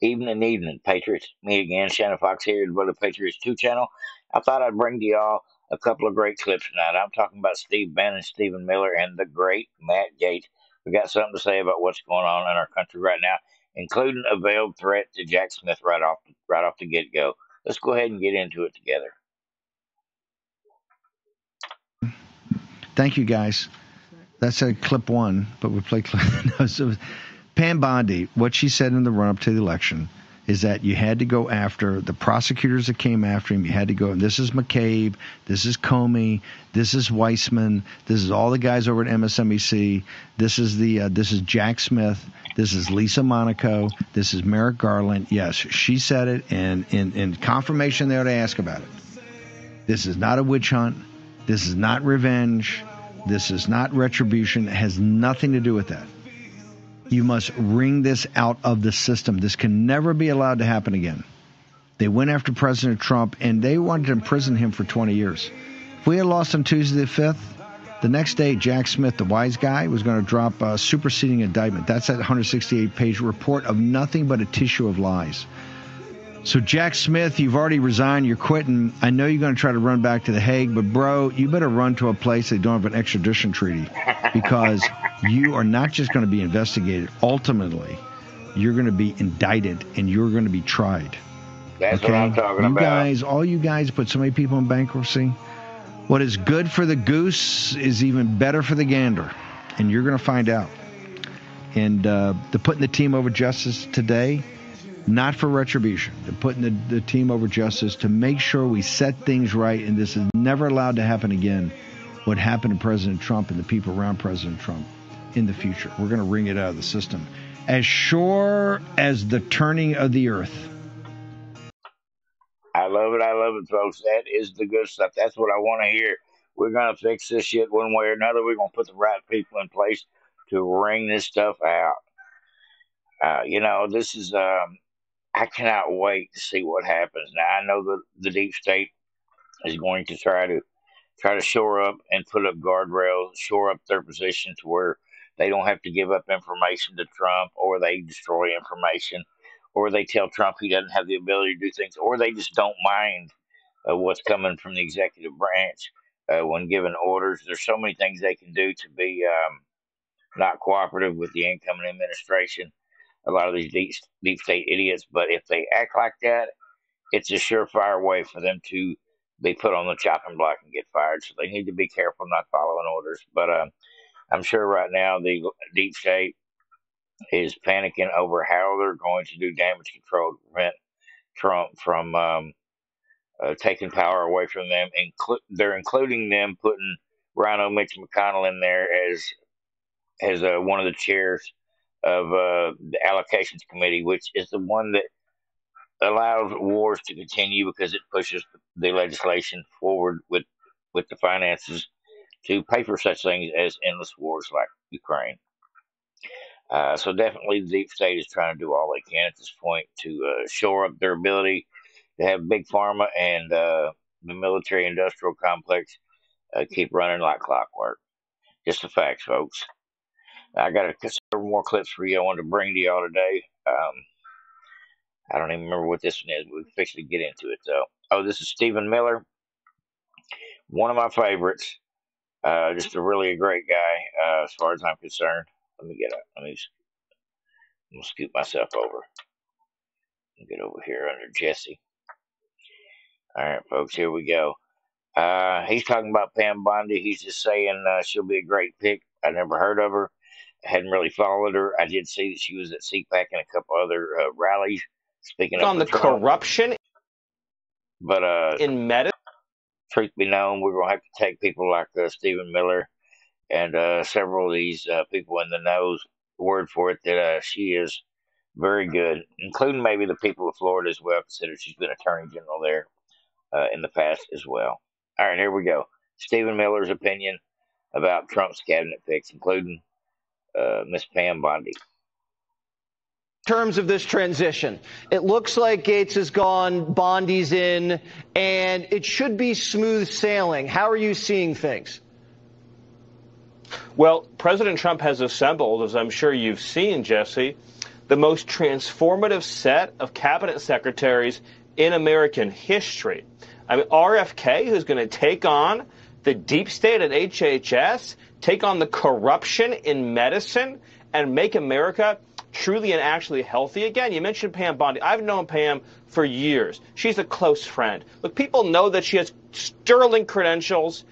Evening, Patriots. Me again, Shannon Fox here, the Patriots 2 channel. I thought I'd bring to y'all a couple of great clips tonight. I'm talking about Steve Bannon, Stephen Miller, and the great Matt Gaetz. We got something to say about what's going on in our country right now, including a veiled threat to Jack Smith right off the get-go. Let's go ahead and get into it together. Thank you, guys. That's a clip one, but we play clip. No, so Pam Bondi, what she said in the run-up to the election is that you had to go after the prosecutors that came after him. You had to go, and this is McCabe, this is Comey, this is Weissman, this is all the guys over at MSNBC, this is Jack Smith, this is Lisa Monaco, this is Merrick Garland. Yes, she said it, and in confirmation they ought to ask about it. This is not a witch hunt. This is not revenge. This is not retribution. It has nothing to do with that. You must wring this out of the system. This can never be allowed to happen again. They went after President Trump, and they wanted to imprison him for 20 years. If we had lost on Tuesday the 5th, the next day, Jack Smith, the wise guy, was going to drop a superseding indictment. That's that 168-page report of nothing but a tissue of lies. So, Jack Smith, you've already resigned. You're quitting. I know you're going to try to run back to The Hague, but, bro, you better run to a place that don't have an extradition treaty, because you are not just going to be investigated. Ultimately, you're going to be indicted, and you're going to be tried. That's what I'm talking about. All you guys put so many people in bankruptcy. What is good for the goose is even better for the gander, and you're going to find out. And they're putting the team over justice today. Not for retribution. They're putting the team over justice to make sure we set things right, and this is never allowed to happen again, what happened to President Trump and the people around President Trump in the future. We're going to wring it out of the system. As sure as the turning of the earth. I love it, folks. That is the good stuff. That's what I want to hear. We're going to fix this shit one way or another. We're going to put the right people in place to wring this stuff out. This is... I cannot wait to see what happens. Now, I know the deep state is going to try to shore up and put up guardrails, shore up their position to where they don't have to give up information to Trump, or they destroy information, or they tell Trump he doesn't have the ability to do things, or they just don't mind what's coming from the executive branch when given orders. There's so many things they can do to be not cooperative with the incoming administration. A lot of these deep state idiots, but if they act like that, it's a surefire way for them to be put on the chopping block and get fired. So they need to be careful not following orders. But I'm sure right now the deep state is panicking over how they're going to do damage control to prevent Trump from taking power away from them. They're including them putting Rhino Mitch McConnell in there as one of the chairs of the allocations committee, which is the one that allows wars to continue because it pushes the legislation forward with the finances to pay for such things as endless wars like Ukraine. So definitely the deep state is trying to do all they can at this point to shore up their ability to have big pharma and the military industrial complex keep running like clockwork. Just the facts, folks. I got several more clips for you I wanted to bring to y'all today. I don't even remember what this one is. We'll officially get into it, though. Oh, this is Stephen Miller. One of my favorites. Just a really great guy, as far as I'm concerned. Let me scoot myself over. Get over here under Jesse. All right, folks, here we go. He's talking about Pam Bondi. He's just saying she'll be a great pick. I never heard of her. I hadn't really followed her. I did see that she was at CPAC and a couple other rallies. Speaking on the corruption, but in medicine, truth be known, we're gonna have to take people like Stephen Miller and several of these people in the knows word for it that she is very good, including maybe the people of Florida as well, considering she's been Attorney General there in the past as well. All right, here we go. Stephen Miller's opinion about Trump's cabinet picks, including Miss Pam Bondi. In terms of this transition, it looks like Gaetz is gone, Bondi's in, and it should be smooth sailing. How are you seeing things? Well, President Trump has assembled, as I'm sure you've seen, Jesse, the most transformative set of cabinet secretaries in American history. I mean, RFK, who's going to take on the deep state at HHS, take on the corruption in medicine, and make America truly and actually healthy again. You mentioned Pam Bondi. I've known Pam for years. She's a close friend. Look, people know that she has sterling credentials,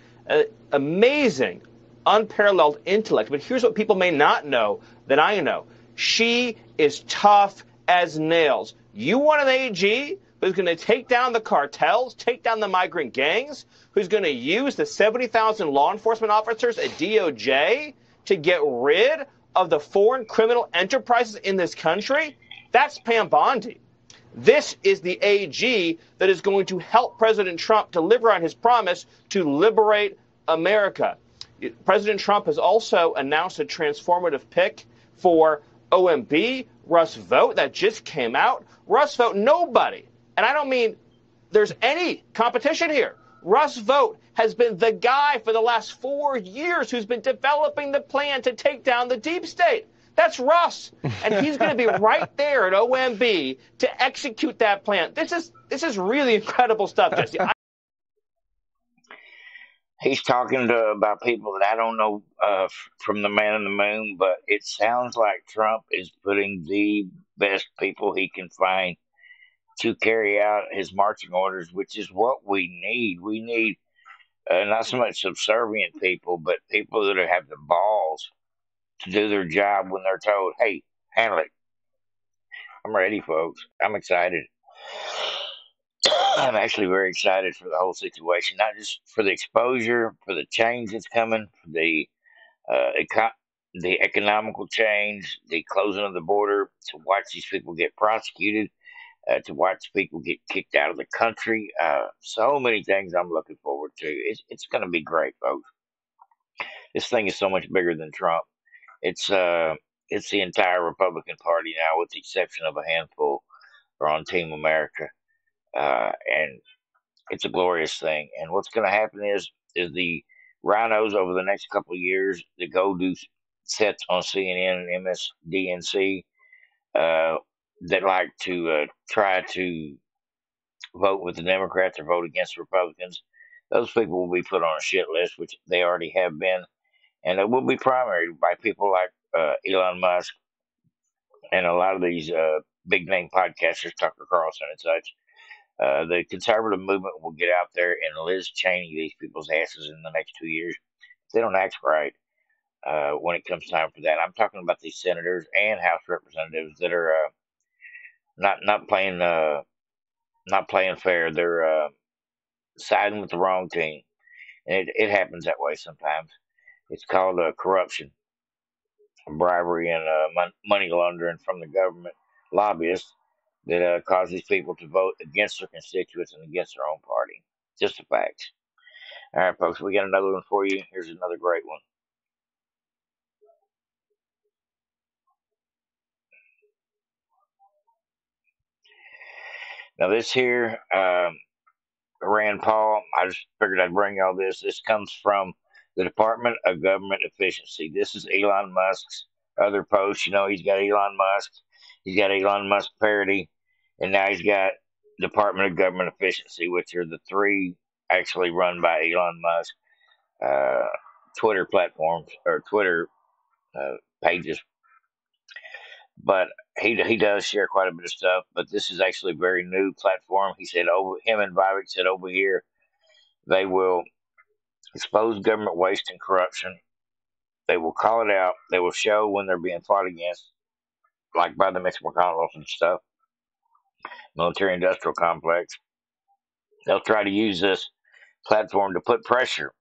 amazing, unparalleled intellect. But here's what people may not know that I know. She is tough as nails. You want an AG who's going to take down the cartels, take down the migrant gangs, who's going to use the 70,000 law enforcement officers at DOJ to get rid of the foreign criminal enterprises in this country? That's Pam Bondi. This is the AG that is going to help President Trump deliver on his promise to liberate America. President Trump has also announced a transformative pick for OMB, Russ Vought, that just came out. Russ Vought, nobody, and I don't mean there's any competition here. Russ Vought has been the guy for the last 4 years who's been developing the plan to take down the deep state. That's Russ, and he's going to be right there at OMB to execute that plan. This is really incredible stuff, Jesse. He's talking about people that I don't know from the man in the moon, but it sounds like Trump is putting the best people he can find to carry out his marching orders, which is what we need. We need not so much subservient people, but people that have the balls to do their job when they're told, hey, handle it. I'm ready, folks. I'm excited. I'm actually very excited for the whole situation, not just for the exposure, for the change that's coming, for the economical change, the closing of the border, to watch these people get prosecuted, to watch people get kicked out of the country. So many things I'm looking forward to. It's going to be great, folks. This thing is so much bigger than Trump. It's the entire Republican Party now, with the exception of a handful, are on Team America. And it's a glorious thing. And what's going to happen is the rhinos over the next couple of years that go do sets on CNN and MSDNC that like to try to vote with the Democrats or vote against the Republicans. Those people will be put on a shit list, which they already have been, and it will be primaried by people like Elon Musk and a lot of these big name podcasters, Tucker Carlson and such. The conservative movement will get out there and Liz Cheney these people's asses in the next 2 years. If they don't act right when it comes time for that. I'm talking about these senators and House representatives that are not playing fair. They're siding with the wrong team, and it happens that way sometimes. It's called corruption, bribery, and money laundering from the government lobbyists that cause these people to vote against their constituents and against their own party. Just a fact. All right, folks, we got another one for you. Here's another great one. Now, this here, Rand Paul, I just figured I'd bring y'all this. This comes from the Department of Government Efficiency. This is Elon Musk's other post. You know, he's got Elon Musk, he's got Elon Musk parody, and now he's got Department of Government Efficiency, which are the three actually run by Elon Musk Twitter platforms or Twitter pages. But he does share quite a bit of stuff. But this is actually a very new platform. He said him and Vivek said over here they will expose government waste and corruption. They will call it out. They will show when they're being fought against, like by the Mitch McConnell and stuff, military industrial complex. They'll try to use this platform to put pressure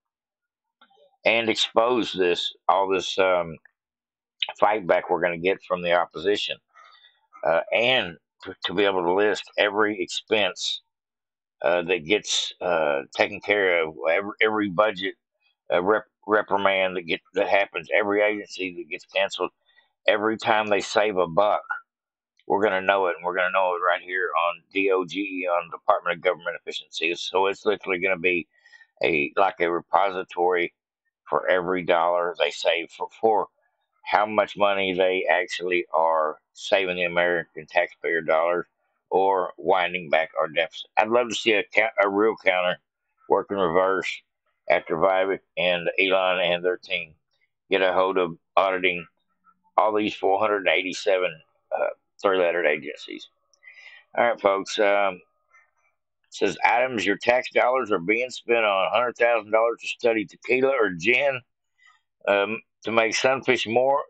and expose all this fight back we're going to get from the opposition, and to be able to list every expense that gets taken care of, every budget reprimand that happens, every agency that gets canceled, every time they save a buck. We're going to know it, and we're going to know it right here on DOGE, on Department of Government Efficiency. So it's literally going to be like a repository for every dollar they save for how much money they actually are saving the American taxpayer dollars or winding back our deficit. I'd love to see a real counter work in reverse after Vivek and Elon and their team get a hold of auditing all these 487 three-lettered agencies. All right, folks. Says Adams, your tax dollars are being spent on $100,000 to study tequila or gin to make sunfish more,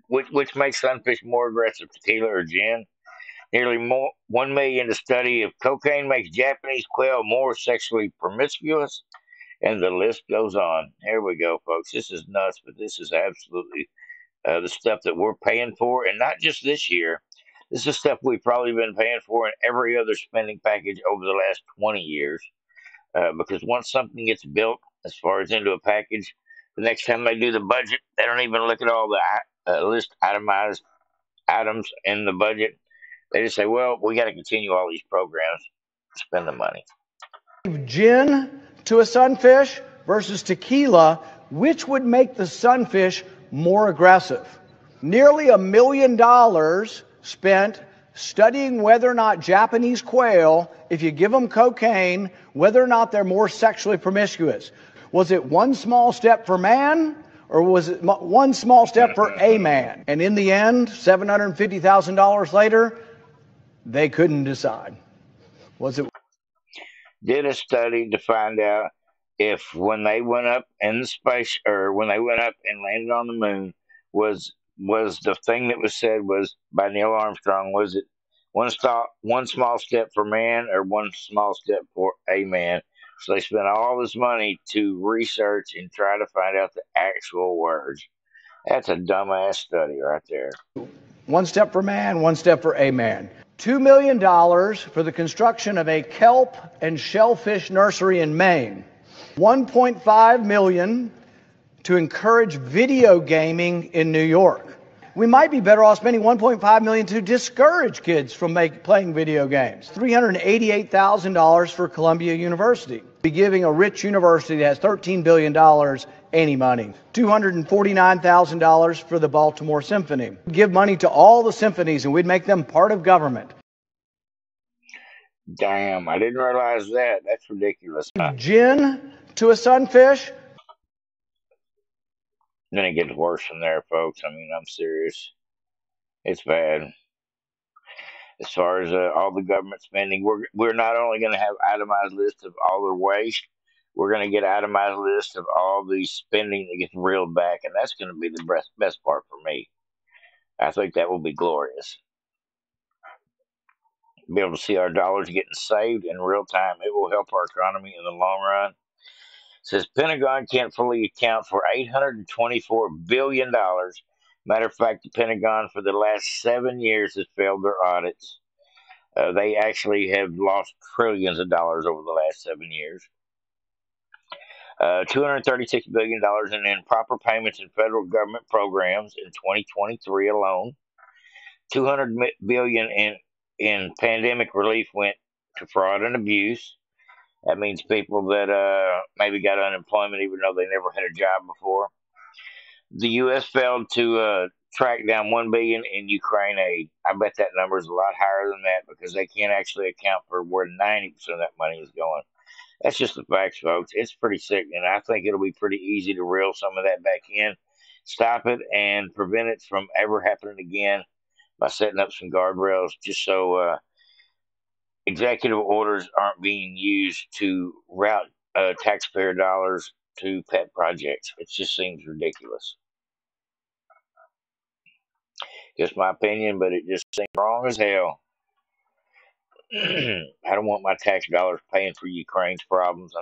which makes sunfish more aggressive, tequila or gin. Nearly 1 million to study if cocaine makes Japanese quail more sexually promiscuous, and the list goes on. Here we go, folks. This is nuts, but this is absolutely the stuff that we're paying for, and not just this year. This is stuff we've probably been paying for in every other spending package over the last 20 years. Because once something gets built, as far as into a package, the next time they do the budget, they don't even look at all the list itemized items in the budget. They just say, well, we got to continue all these programs, spend the money. Gin to a sunfish versus tequila, which would make the sunfish more aggressive? Nearly $1 million spent studying whether or not Japanese quail, if you give them cocaine, whether or not they're more sexually promiscuous. Was it one small step for man, or was it one small step for a man? And in the end, $750,000 later, they couldn't decide. Was it? Did a study to find out if when they went up in the space, or when they went up and landed on the moon, was the thing that was said was by Neil Armstrong, was it one small step for man or one small step for a man? So they spent all this money to research and try to find out the actual words. That's a dumbass study right there. One step for man, one step for a man. $2 million for the construction of a kelp and shellfish nursery in Maine. $1.5 million to encourage video gaming in New York. We might be better off spending $1.5 million to discourage kids from playing video games. $388,000 for Columbia University. Be giving a rich university that has $13 billion any money. $249,000 for the Baltimore Symphony. Give money to all the symphonies and we'd make them part of government. Damn, I didn't realize that. That's ridiculous. Gin to a sunfish. Then it gets worse from there, folks. I mean, I'm serious. It's bad. As far as all the government spending, we're not only going to have itemized lists of all their waste, we're going to get itemized lists of all the spending that gets reeled back, and that's going to be the best part for me. I think that will be glorious. Be able to see our dollars getting saved in real time. It will help our economy in the long run. Says Pentagon can't fully account for $824 billion. Matter of fact, the Pentagon for the last 7 years has failed their audits. They actually have lost trillions of dollars over the last 7 years. $236 billion in improper payments in federal government programs in 2023 alone. $200 billion in pandemic relief went to fraud and abuse. That means people that maybe got unemployment even though they never had a job before. The U.S. failed to track down $1 billion in Ukraine aid. I bet that number is a lot higher than that because they can't actually account for where 90% of that money is going. That's just the facts, folks. It's pretty sick, and I think it'll be pretty easy to reel some of that back in, stop it, and prevent it from ever happening again by setting up some guardrails just so executive orders aren't being used to route taxpayer dollars to pet projects. It just seems ridiculous. Just my opinion, but it just seems wrong as hell. I don't want my tax dollars paying for Ukraine's problems.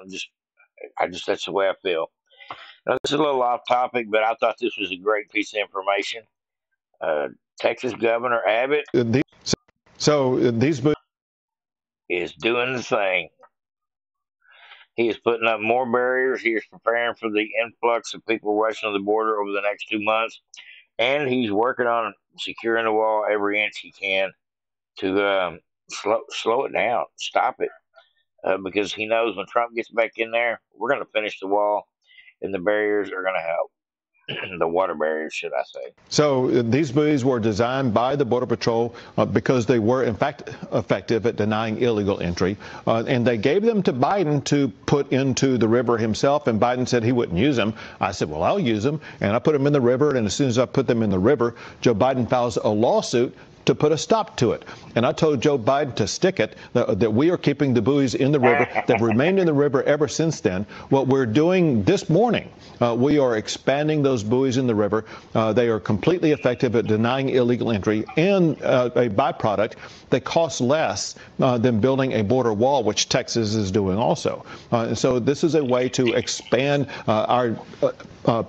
That's the way I feel. Now, this is a little off topic, but I thought this was a great piece of information. Texas Governor Abbott is doing the thing. He is putting up more barriers. He is preparing for the influx of people rushing to the border over the next 2 months. And he's working on securing the wall every inch he can to slow it down, stop it. Because he knows when Trump gets back in there, we're going to finish the wall, and the barriers are going to help. the water barriers, should I say. So these buoys were designed by the Border Patrol because they were, in fact, effective at denying illegal entry. And they gave them to Biden to put into the river himself. And Biden said he wouldn't use them. I said, well, I'll use them. And I put them in the river. And as soon as I put them in the river, Joe Biden files a lawsuit to put a stop to it. And I told Joe Biden to stick it, that we are keeping the buoys in the river. They've remained in the river ever since then. What we're doing this morning, we are expanding those buoys in the river. They are completely effective at denying illegal entry, and a byproduct that costs less than building a border wall, which Texas is doing also. So this is a way to expand our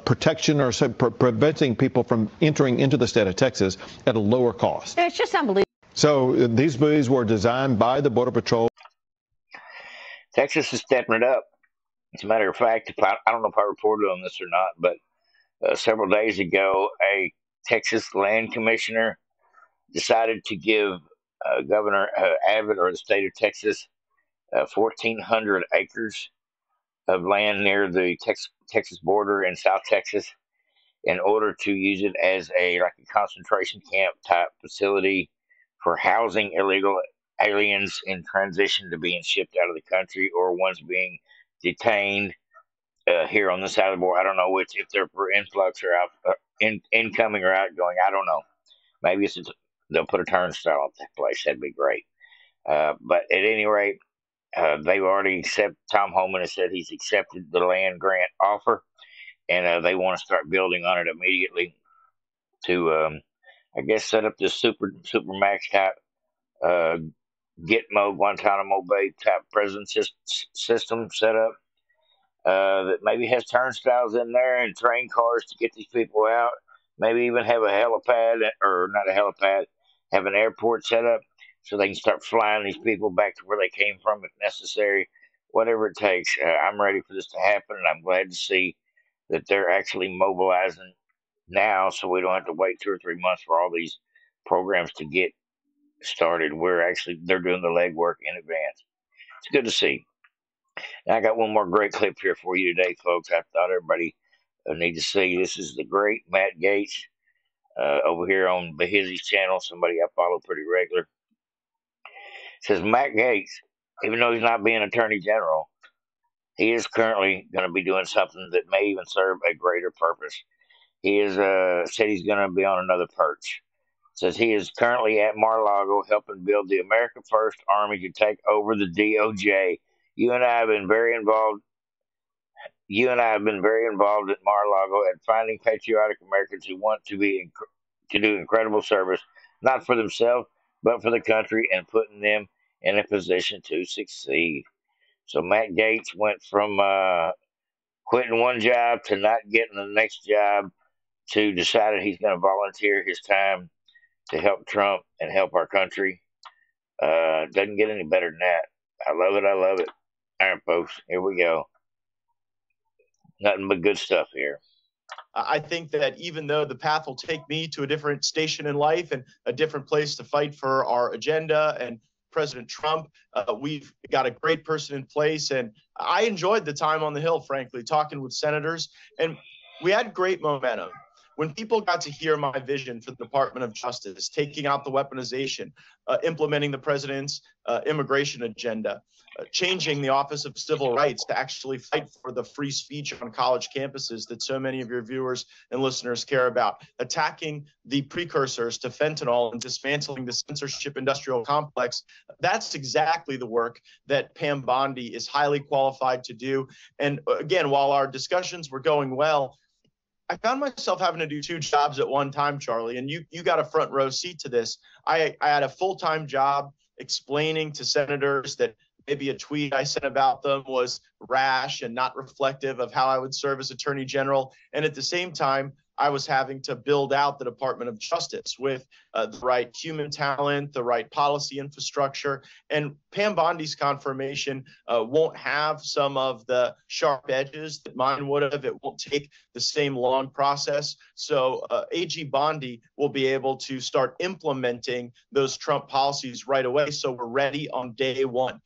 protection or preventing people from entering into the state of Texas at a lower cost. It's just unbelievable. So these buoys were designed by the Border Patrol. Texas is stepping it up. As a matter of fact, I don't know if I reported on this or not, but several days ago, a Texas land commissioner decided to give Governor Abbott, or the state of Texas, 1,400 acres of land near the Texas border in South Texas in order to use it as a concentration camp type facility for housing illegal aliens in transition to being shipped out of the country, or ones being detained here on the side of the border. I don't know which, if they're for influx or out, incoming or outgoing. I don't know. Maybe they'll put a turnstile at that place. That'd be great. But at any rate, they've already accepted. Tom Homan has said he's accepted the land grant offer, and they want to start building on it immediately to, I guess, set up this super max type Gitmo Guantanamo Bay type prison system set up that maybe has turnstiles in there and train cars to get these people out. Maybe even have a helipad, or not a helipad, have an airport set up so they can start flying these people back to where they came from if necessary. Whatever it takes. I'm ready for this to happen, and I'm glad to see that they're actually mobilizing now, so we don't have to wait 2 or 3 months for all these programs to get started. They're doing the legwork in advance. It's good to see. Now, I got one more great clip here for you today, folks. I thought everybody need to see. This is the great Matt Gaetz over here on his channel, somebody I follow pretty regular. It says Matt Gaetz, even though he's not being Attorney General, he is currently going to be doing something that may even serve a greater purpose. He is said he's going to be on another perch. Says he is currently at Mar-a-Lago helping build the America First Army to take over the DOJ. You and I have been very involved at Mar-a-Lago at finding patriotic Americans who want to do incredible service, not for themselves, but for the country, and putting them in a position to succeed. So Matt Gaetz went from quitting one job to not getting the next job to deciding he's going to volunteer his time to help Trump and help our country. Doesn't get any better than that. I love it. I love it. All right, folks, here we go. Nothing but good stuff here. I think that even though the path will take me to a different station in life and a different place to fight for our agenda and President Trump, we've got a great person in place. And I enjoyed the time on the Hill, frankly, talking with senators. And we had great momentum. When people got to hear my vision for the Department of Justice, taking out the weaponization, implementing the president's immigration agenda, changing the Office of Civil Rights to actually fight for the free speech on college campuses that so many of your viewers and listeners care about, attacking the precursors to fentanyl and dismantling the censorship industrial complex, that's exactly the work that Pam Bondi is highly qualified to do. And again, while our discussions were going well, I found myself having to do 2 jobs at one time, Charlie, and you got a front row seat to this. I had a full-time job explaining to senators that maybe a tweet I sent about them was rash and not reflective of how I would serve as Attorney General. And at the same time, I was having to build out the Department of Justice with the right human talent, the right policy infrastructure. And Pam Bondi's confirmation won't have some of the sharp edges that mine would have. It won't take the same long process. So AG Bondi will be able to start implementing those Trump policies right away. So we're ready on day one.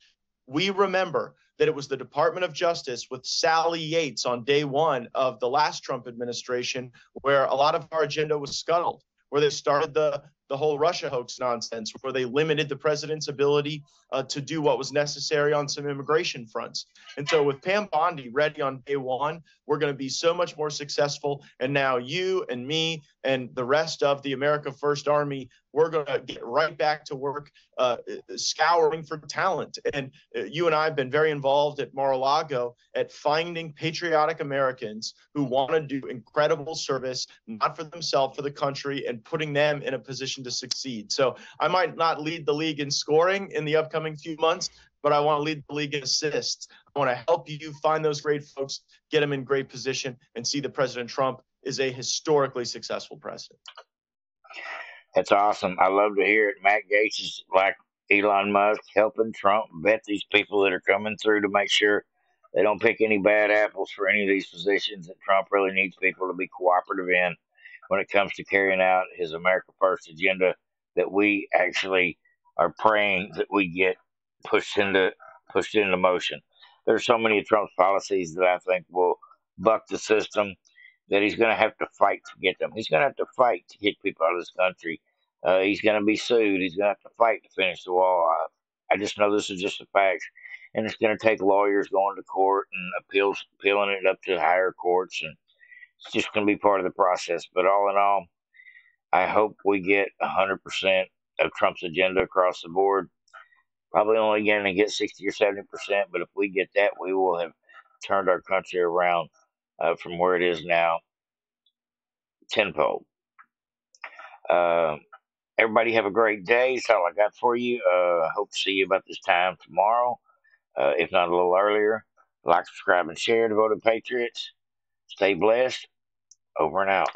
We remember that it was the Department of Justice with Sally Yates on day one of the last Trump administration where a lot of our agenda was scuttled, where they started the whole Russia hoax nonsense, where they limited the president's ability to do what was necessary on some immigration fronts. And so with Pam Bondi ready on day one, we're going to be so much more successful. And now you and me and the rest of the America First Army, we're going to get right back to work scouring for talent. And you and I have been very involved at Mar-a-Lago at finding patriotic Americans who want to do incredible service, not for themselves, for the country, and putting them in a position to succeed. So I might not lead the league in scoring in the upcoming few months, but I want to lead the league in assists. I want to help you find those great folks, get them in great position, and see that President Trump is a historically successful president. That's awesome. I love to hear it. Matt Gaetz is like Elon Musk helping Trump vet these people that are coming through to make sure they don't pick any bad apples for any of these positions that Trump really needs people to be cooperative in when it comes to carrying out his America First agenda that we actually are praying that we get pushed into motion. There's so many of Trump's policies that I think will buck the system that he's going to have to fight to get them. He's going to have to fight to kick people out of this country. He's going to be sued. He's going to have to fight to finish the wall. I just know this is just a fact. And it's going to take lawyers going to court and appealing it up to higher courts. And it's just going to be part of the process. But all in all, I hope we get 100% of Trump's agenda across the board. Probably only going to get 60 or 70%. But if we get that, we will have turned our country around from where it is now tenfold. Everybody have a great day. That's all I got for you. I hope to see you about this time tomorrow, if not a little earlier. Like, subscribe, and share to Voted Patriots. Stay blessed. Over and out.